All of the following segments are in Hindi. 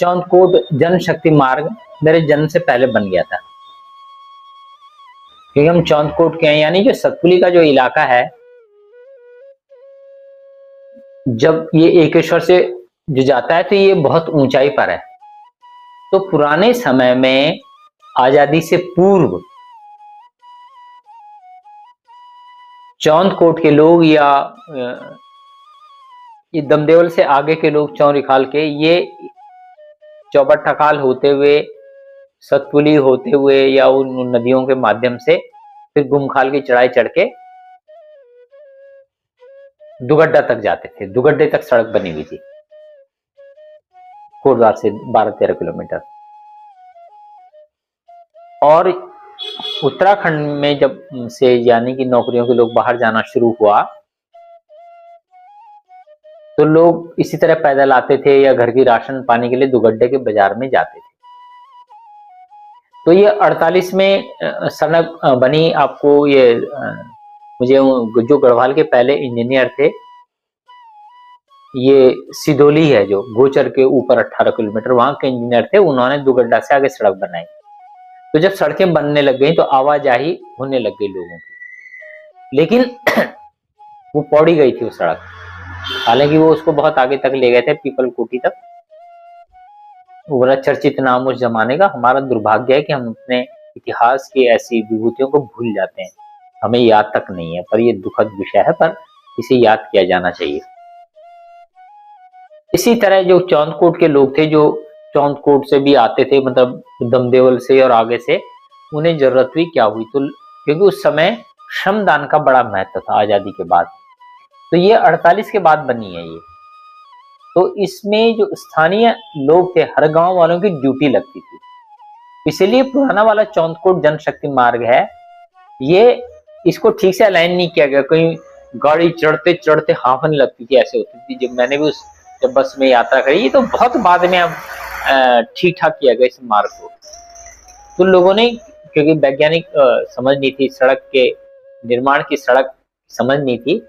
चौंदकोट जनशक्ति मार्ग मेरे जन्म से पहले बन गया था, क्योंकि हम चौंदकोट के हैं। यानी जो सतपुली का जो इलाका है, जब ये एकेश्वर से जो जाता है तो ये बहुत ऊंचाई पर है। तो पुराने समय में आजादी से पूर्व चौंदकोट के लोग या ये दमदेवल से आगे के लोग, चौरिखाल के, ये चौबट ठकाल होते हुए, सतपुली होते हुए या उन नदियों के माध्यम से फिर गुमखाल की चढ़ाई चढ़ के दुगड्डा तक जाते थे। दुगड्डे तक सड़क बनी हुई थी कोटद्वार से 12-13 किलोमीटर। और उत्तराखंड में जब से यानी कि नौकरियों के लोग बाहर जाना शुरू हुआ तो लोग इसी तरह पैदल आते थे या घर की राशन पाने के लिए दुगड्डे के बाजार में जाते थे। तो ये 48 में सड़क बनी। आपको ये मुझे जो गढ़वाल के पहले इंजीनियर थे, ये सिदोली है जो गोचर के ऊपर 18 किलोमीटर, वहां के इंजीनियर थे, उन्होंने दुगड्डा से आगे सड़क बनाई। तो जब सड़कें बनने लग गई तो आवाजाही होने लग गई लोगों की, लेकिन वो पौड़ी गई थी वो सड़क। हालांकि वो उसको बहुत आगे तक ले गए थे, पीपल कोठी तक। वो बड़ा चर्चित नाम उस जमाने का। हमारा दुर्भाग्य है कि हम अपने इतिहास की ऐसी विभूतियों को भूल जाते हैं, हमें याद तक नहीं है। पर ये दुखद विषय है, पर इसे याद किया जाना चाहिए। इसी तरह जो चौंदकोट के लोग थे, जो चौंदकोट से भी आते थे, मतलब दमदेवल से और आगे से, उन्हें जरूरत भी क्या हुई, तो क्योंकि उस समय श्रमदान का बड़ा महत्व था आजादी के बाद। तो ये 48 के बाद बनी है ये। तो इसमें जो स्थानीय लोग थे, हर गांव वालों की ड्यूटी लगती थी। इसलिए पुराना वाला चौंदकोट जनशक्ति मार्ग है, ये इसको ठीक से अलाइन नहीं किया गया। कहीं गाड़ी चढ़ते चढ़ते हाफन लगती थी, ऐसे होती थी। जब मैंने भी जब बस में यात्रा करी, ये तो बहुत बाद में अब ठीक ठाक किया गया इस मार्ग को। तो लोगों ने, क्योंकि वैज्ञानिक समझ नहीं थी, सड़क के निर्माण की सड़क समझ नहीं थी,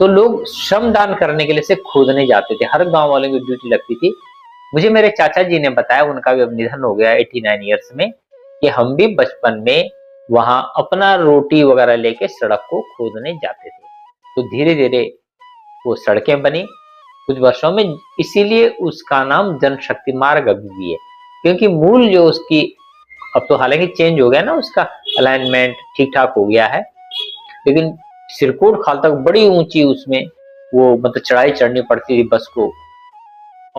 तो लोग श्रमदान करने के लिए से खोदने जाते थे। हर गांव वालों की ड्यूटी लगती थी। मुझे मेरे चाचा जी ने बताया, उनका भी अब निधन हो गया 89 ईयर्स में, कि हम भी बचपन में वहां अपना रोटी वगैरह लेके सड़क को खोदने जाते थे। तो धीरे धीरे वो सड़कें बनी कुछ वर्षों में, इसीलिए उसका नाम जनशक्ति मार्ग अभी भी है। क्योंकि मूल जो उसकी, अब तो हालांकि चेंज हो गया ना, उसका अलाइनमेंट ठीक ठाक हो गया है, लेकिन सिरकोट खाल तक बड़ी ऊंची उसमें वो मतलब चढ़ाई चढ़नी पड़ती थी बस को